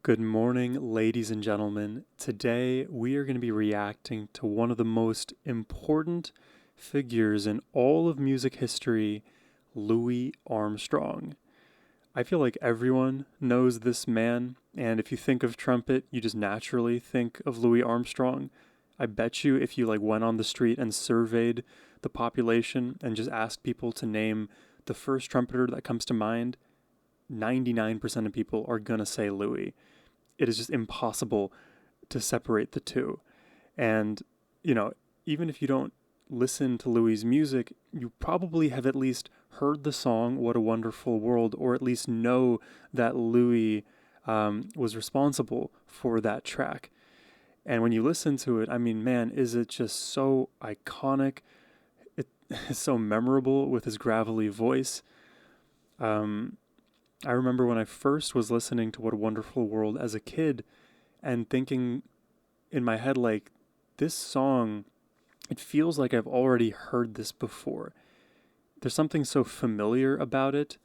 Good morning, ladies and gentlemen. Today we are going to be reacting to one of the most important figures in all of music history, Louis Armstrong. I feel like everyone knows this man, and if you think of trumpet, you just naturally think of Louis Armstrong. I bet you if you went on the street and surveyed the population and just asked people to name the first trumpeter that comes to mind, 99% of people are going to say Louis. It is just impossible to separate the two. And, even if you don't listen to Louis's music, you probably have at least heard the song What a Wonderful World, or at least know that Louis was responsible for that track. And when you listen to it, man, is it just so iconic? It is so memorable with his gravelly voice. I remember when I first was listening to What a Wonderful World as a kid and thinking in my head, this song, it feels like I've already heard this before. There's something so familiar about it.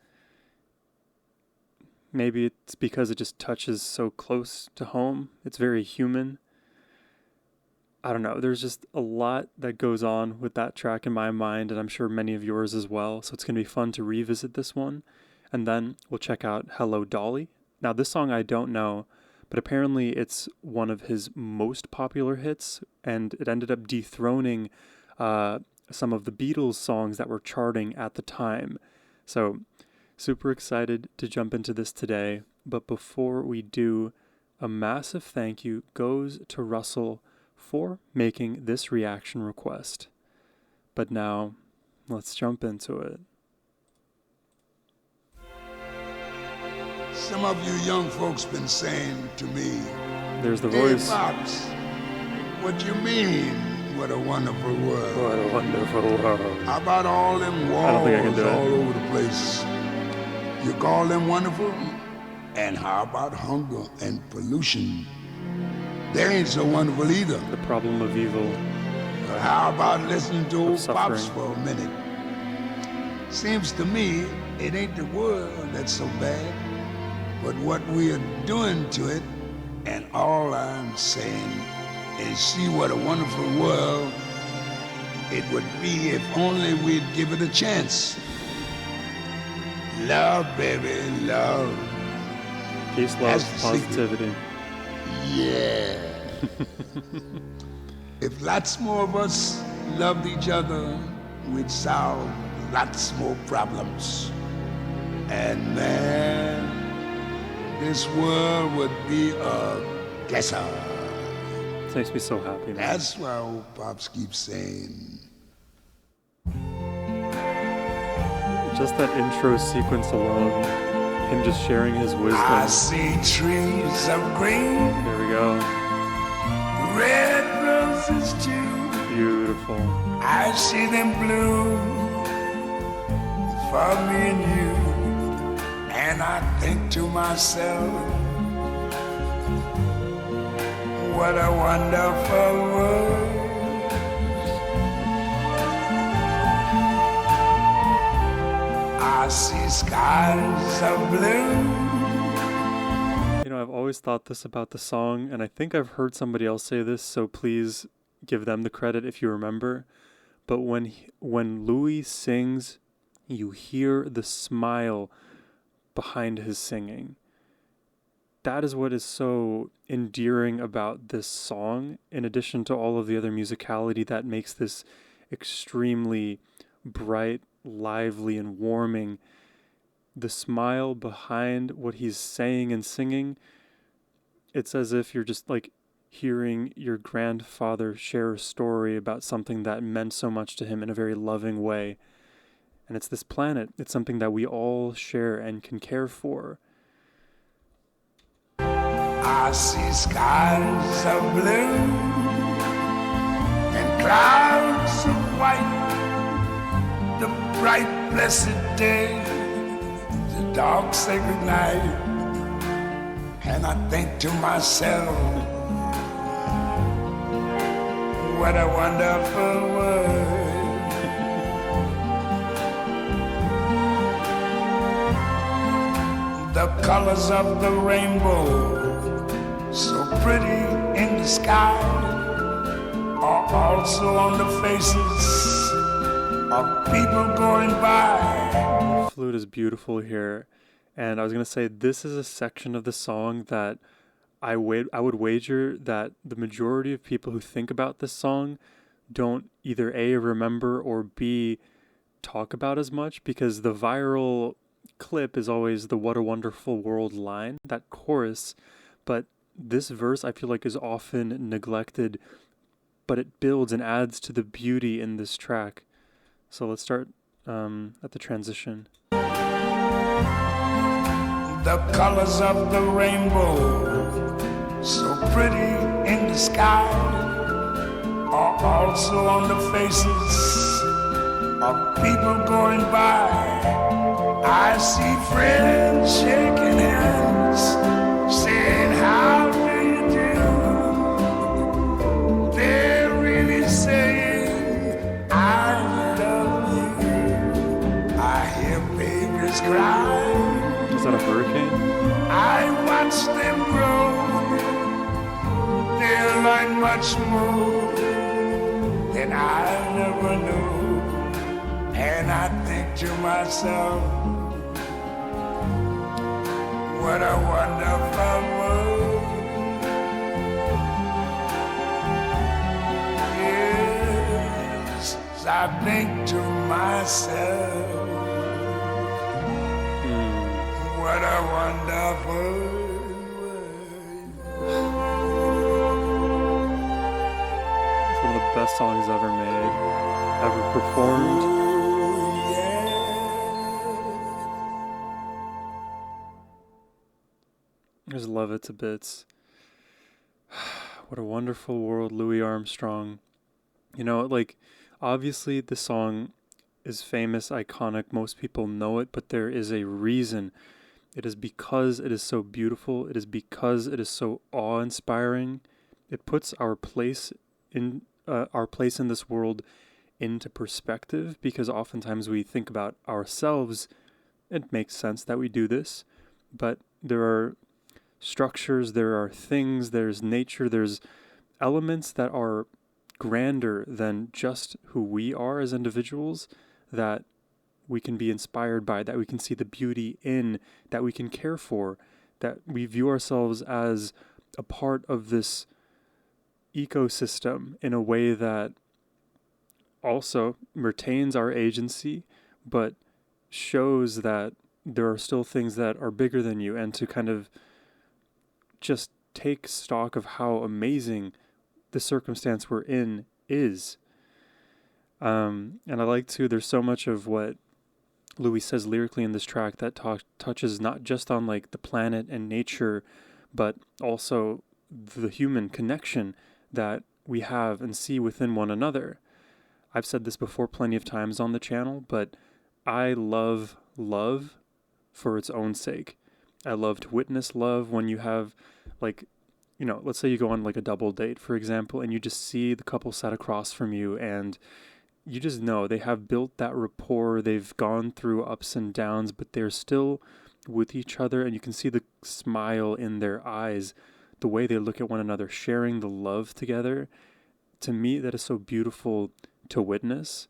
Maybe it's because it just touches so close to home. It's very human. I don't know. There's just a lot that goes on with that track in my mind, and I'm sure many of yours as well. So it's going to be fun to revisit this one. And then we'll check out Hello, Dolly. Now, this song I don't know, but apparently it's one of his most popular hits, and it ended up dethroning some of the Beatles songs that were charting at the time. So, super excited to jump into this today. But before we do, a massive thank you goes to Russell for making this reaction request. But now, let's jump into it. Some of you young folks been saying to me, there's the "Hey, voice. Pops, what do you mean, what a wonderful world? What a wonderful world. How about all them I don't think I can walls do it. all over the place? You call them wonderful? And how about hunger and pollution? They ain't so wonderful either. The problem of evil. But how about listening to old suffering. Pops for a minute? Seems to me it ain't the world that's so bad, but what we are doing to it. And all I'm saying is, see what a wonderful world it would be if only we'd give it a chance. Love, baby, love. Peace, love, That's the secret. positivity. Yeah. If lots more of us loved each other, we'd solve lots more problems. And man, this world would be a guesser. This makes me so happy, man. That's why old Pops keeps saying. Just that intro sequence alone, him just sharing his wisdom. I see trees of green, There we go. red roses too. Beautiful. I see them bloom for me and you. And I think to myself, what a wonderful world. I see skies of blue. I've always thought this about the song, and I think I've heard somebody else say this, so please give them the credit if you remember. But when Louis sings, you hear the smile behind his singing. That is what is so endearing about this song, in addition to all of the other musicality that makes this extremely bright, lively, and warming. The smile behind what he's saying and singing, it's as if you're just hearing your grandfather share a story about something that meant so much to him in a very loving way. And it's this planet. It's something that we all share and can care for. I see skies of blue and clouds of white. The bright, blessed day, the dark, sacred night. And I think to myself, what a wonderful world. The colors of the rainbow pretty in the sky are also on the faces of people going by. The flute is beautiful here, and I was going to say this is a section of the song that I would wager that the majority of people who think about this song don't either A, remember, or B, talk about as much, because the viral clip is always the "What a Wonderful World" line, that chorus, but this verse I feel like is often neglected, but it builds and adds to the beauty in this track. So let's start at the transition. The colors of the rainbow, so pretty in the sky, are also on the faces of people going by. I see friends shaking hands, saying, "How do you do?" They're really saying, "I love you." I hear babies cry. Is that a hurricane? I watch them grow. They'll learn much more than I never knew. And I think to myself, what a wonderful world. Yes, I think to myself, what a wonderful world. It's one of the best songs ever made, ever performed. I just love it to bits. What a wonderful world, Louis Armstrong. You know, like, obviously the song is famous, iconic, most people know it, but there is a reason. It is because it is so beautiful. It is because it is so awe-inspiring. It puts our place in this world into perspective, because oftentimes we think about ourselves. It makes sense that we do this, but there are structures, there are things, there's nature, there's elements that are grander than just who we are as individuals, that we can be inspired by, that we can see the beauty in, that we can care for, that we view ourselves as a part of this ecosystem in a way that also retains our agency, but shows that there are still things that are bigger than you, and to kind of just take stock of how amazing the circumstance we're in is. And I like to, there's so much of what Louis says lyrically in this track that touches not just on like the planet and nature, but also the human connection that we have and see within one another. I've said this before plenty of times on the channel, but I love love for its own sake. I love to witness love when you have, like, you know, let's say you go on like a double date, for example, and you just see the couple sat across from you, and you just know they have built that rapport. They've gone through ups and downs, but they're still with each other, and you can see the smile in their eyes, the way they look at one another, sharing the love together. To me, that is so beautiful to witness,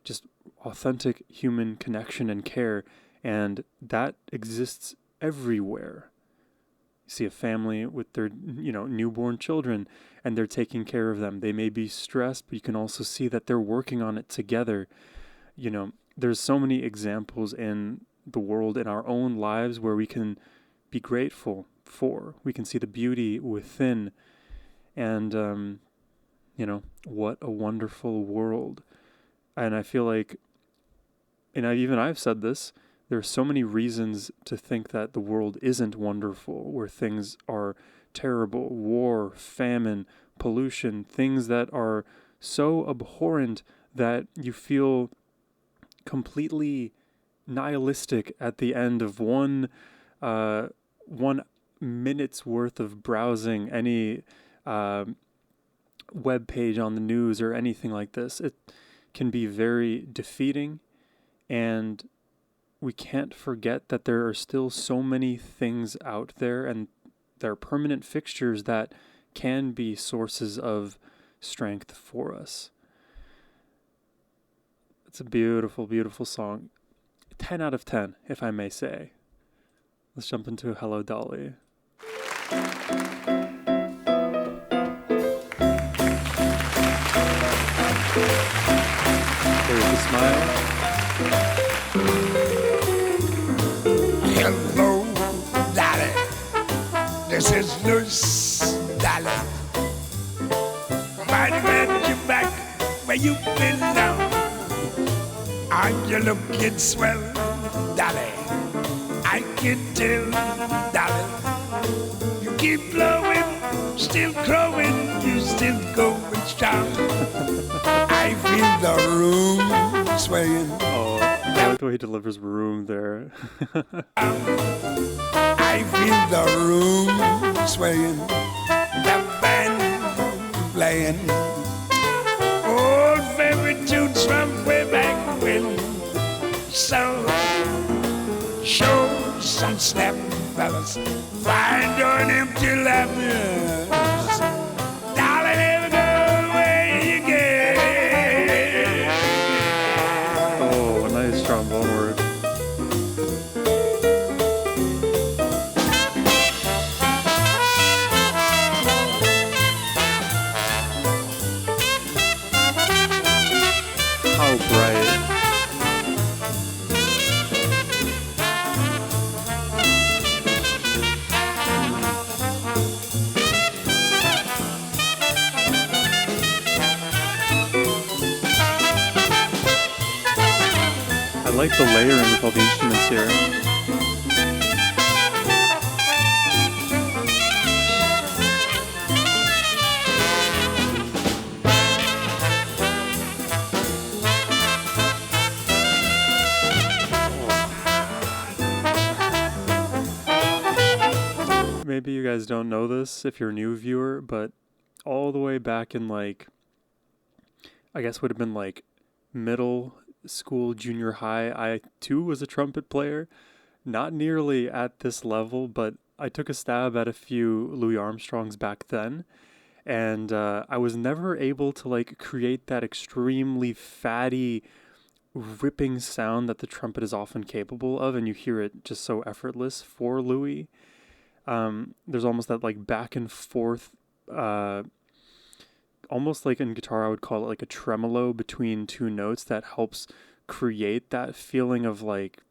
just authentic human connection and care, and that exists everywhere. You see a family with their, newborn children, and they're taking care of them. They may be stressed, but you can also see that they're working on it together. You know, there's so many examples in the world, in our own lives, where we can be grateful for. We can see the beauty within, and, what a wonderful world. And I feel like, and I've said this, there are so many reasons to think that the world isn't wonderful, where things are terrible, war, famine, pollution, things that are so abhorrent that you feel completely nihilistic at the end of one minute's worth of browsing any web page on the news or anything like this. It can be very defeating, and we can't forget that there are still so many things out there, and there are permanent fixtures that can be sources of strength for us. It's a beautiful, beautiful song. 10 out of 10, if I may say. Let's jump into Hello, Dolly. There's the smile. Hello, Dolly. This is Nurse Dolly. Mighty glad you're back where you belong. Are you looking swell, Dolly? I can tell, Dolly. You keep blowing, still growing, you still going strong. I feel the room swaying. Oh, I like the way he delivers room there. I feel the room swaying, the band playing. Old favorite tunes from way back when. So, show some snap, fellas. Find an empty lap. Dolly, never go away again. Oh, a nice trombone work. How bright. I like the layering with all the instruments here. Maybe you guys don't know this if you're a new viewer, but all the way back in like, I guess would have been like middle school, junior high, I too was a trumpet player. Not nearly at this level, but I took a stab at a few Louis Armstrongs back then. And I was never able to like create that extremely fatty, ripping sound that the trumpet is often capable of, and you hear it just so effortless for Louis. There's almost that like back and forth, almost like in guitar I would call it like a tremolo between two notes that helps create that feeling of like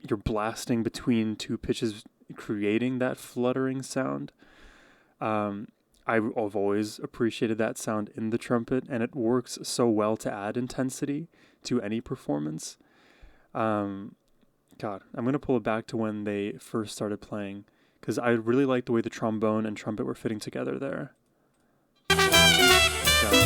you're blasting between two pitches, creating that fluttering sound. I've always appreciated that sound in the trumpet, and it works so well to add intensity to any performance. God, I'm going to pull it back to when they first started playing, because I really like the way the trombone and trumpet were fitting together there. Yeah.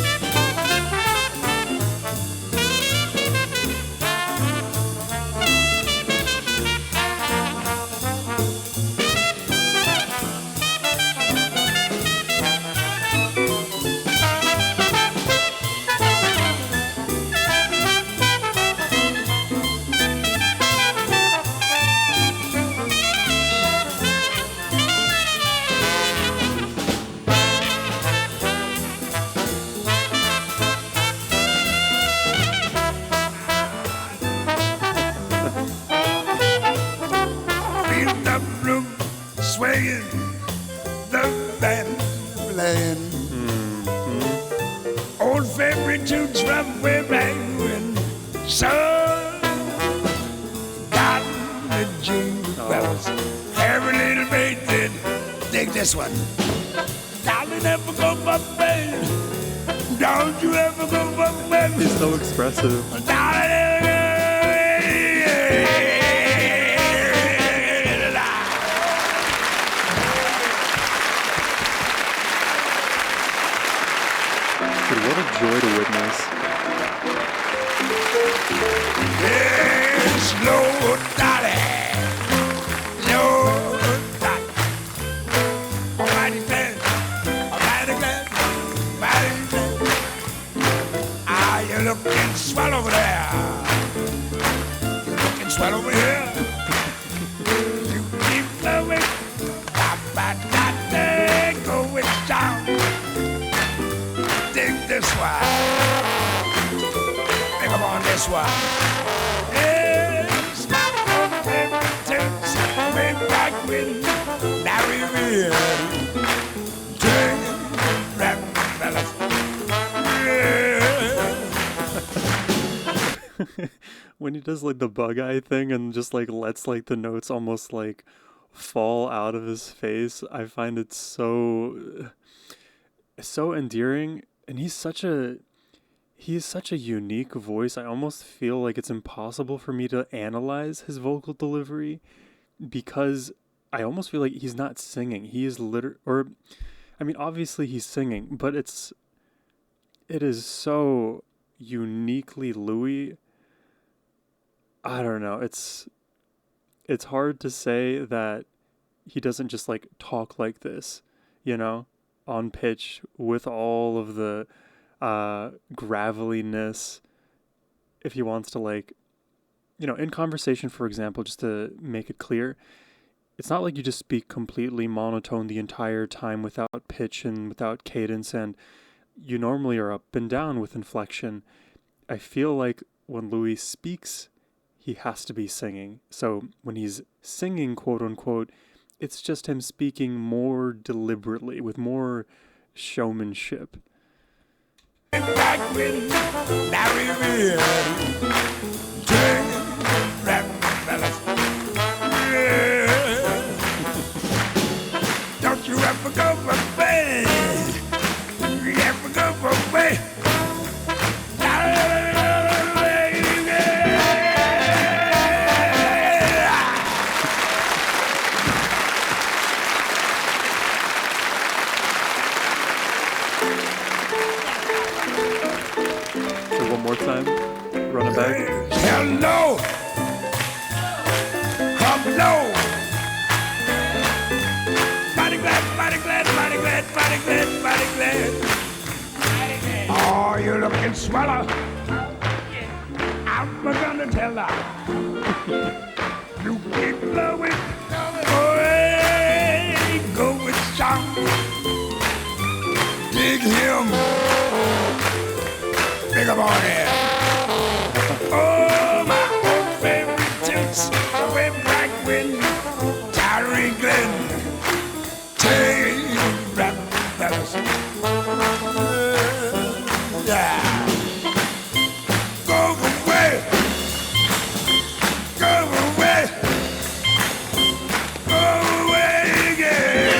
Swaying, the band playing. Old favorite tunes from way back when. So, got the jingle bells. Every little bit did. Dig this one. Darling, never go for bed. Don't you ever go for bed. He's so expressive. Darling, what a joy to witness. yes, Lord Dolly. Lord Dolly. Almighty glad, almighty glad, almighty glad. Ah, you're looking swell over there. You're looking swell over here. You keep going. Ba-ba-da-da, going down. this one. Pick up on this one. It's my own favorite tunes. Way back when Larry Real. Rap fellas. When he does like the bug eye thing and just like lets like the notes almost like fall out of his face, I find it so endearing. And he's such a unique voice. I almost feel like it's impossible for me to analyze his vocal delivery because I almost feel like he's not singing. He is obviously he's singing, but it is so uniquely Louis. I don't know. It's hard to say that he doesn't just like talk like this, on pitch with all of the graveliness. If he wants to like, in conversation, for example, just to make it clear, it's not like you just speak completely monotone the entire time without pitch and without cadence, and you normally are up and down with inflection. I feel like when Louis speaks, he has to be singing. So when he's singing, quote unquote, it's just him speaking more deliberately with more showmanship. Back when Larry Real. Rap fellas. Don't you ever go away. You ever go away. One more time, run it back. Hello, come low. Body glad, body glad, body glad, body glad, body glad. Oh, you looking sweller. I'm gonna tell her. You keep blowing, away, go with Sean. Dig him. Big up on it. Oh, my old favorite tunes. Way back when Tyree Glenn. Take rap fellas. Yeah. Go away. Go away. Go away again.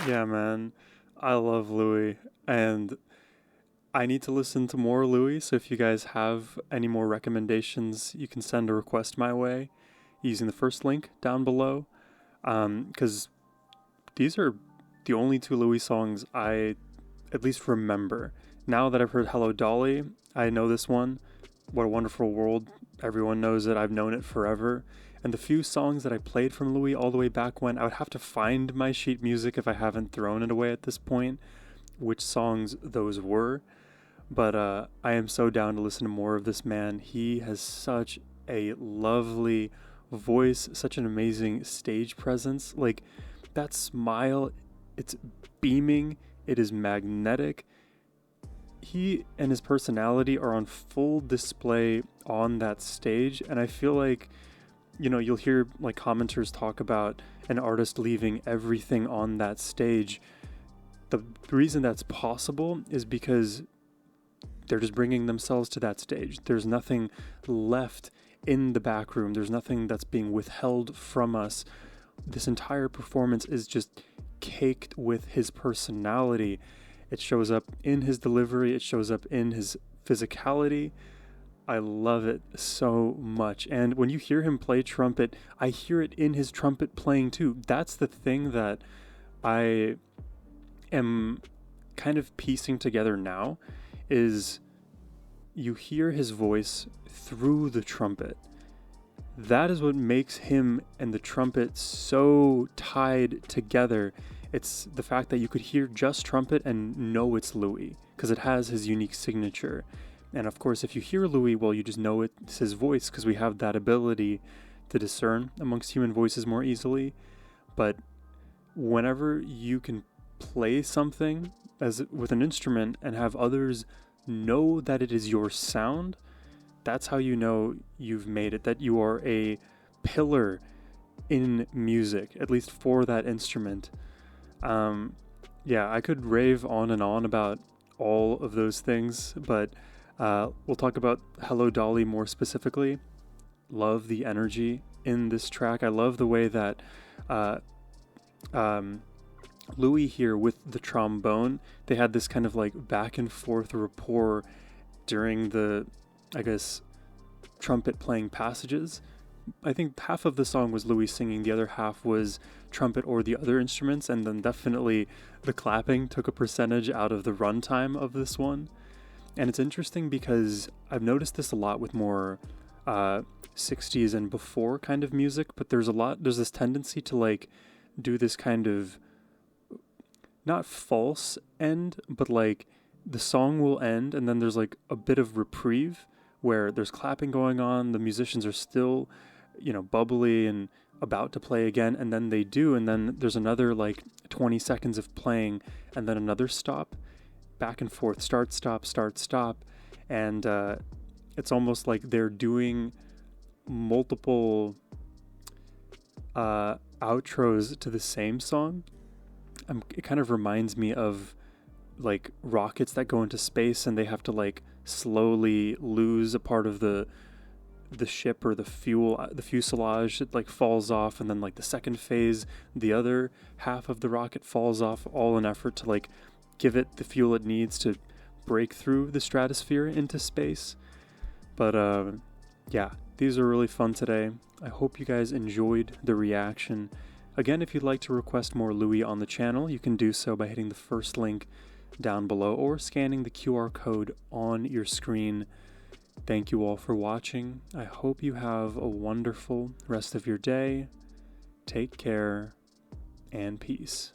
Yeah, man. I love Louis, and I need to listen to more Louis, so if you guys have any more recommendations, you can send a request my way using the first link down below, because these are the only two Louis songs I at least remember. Now that I've heard Hello Dolly, I know this one, What a Wonderful World, everyone knows it, I've known it forever. And the few songs that I played from Louis all the way back when, I would have to find my sheet music if I haven't thrown it away at this point, which songs those were. But I am so down to listen to more of this man. He has such a lovely voice, such an amazing stage presence. Like, that smile, it's beaming, it is magnetic. He and his personality are on full display on that stage, and I feel like, you'll hear like commenters talk about an artist leaving everything on that stage. The reason that's possible is because they're just bringing themselves to that stage. There's nothing left in the back room. There's nothing that's being withheld from us. This entire performance is just caked with his personality. It shows up in his delivery. It shows up in his physicality. I love it so much. And when you hear him play trumpet, I hear it in his trumpet playing too. That's the thing that I am kind of piecing together now, is you hear his voice through the trumpet. That is what makes him and the trumpet so tied together. It's the fact that you could hear just trumpet and know it's Louis, because it has his unique signature. And of course, if you hear Louis, well, you just know it's his voice because we have that ability to discern amongst human voices more easily. But whenever you can play something as with an instrument and have others know that it is your sound, that's how you know you've made it, that you are a pillar in music, at least for that instrument. Yeah, I could rave on and on about all of those things, but we'll talk about Hello Dolly more specifically. Love the energy in this track. I love the way that Louis here with the trombone, they had this kind of like back and forth rapport during the, I guess, trumpet playing passages. I think half of the song was Louis singing, the other half was trumpet or the other instruments, and then definitely the clapping took a percentage out of the runtime of this one. And it's interesting because I've noticed this a lot with more 60s and before kind of music, but there's this tendency to like do this kind of not false end, but like the song will end and then there's like a bit of reprieve where there's clapping going on, the musicians are still, bubbly and about to play again, and then they do, and then there's another like 20 seconds of playing and then another stop, back and forth, start, stop, and it's almost like they're doing multiple outros to the same song. It kind of reminds me of like rockets that go into space and they have to like slowly lose a part of the ship or the fuselage. It like falls off, and then like the second phase, the other half of the rocket falls off, all in effort to like give it the fuel it needs to break through the stratosphere into space. But yeah, these are really fun today. I hope you guys enjoyed the reaction. Again, if you'd like to request more Louis on the channel, you can do so by hitting the first link down below or scanning the QR code on your screen. Thank you all for watching. I hope you have a wonderful rest of your day. Take care and peace.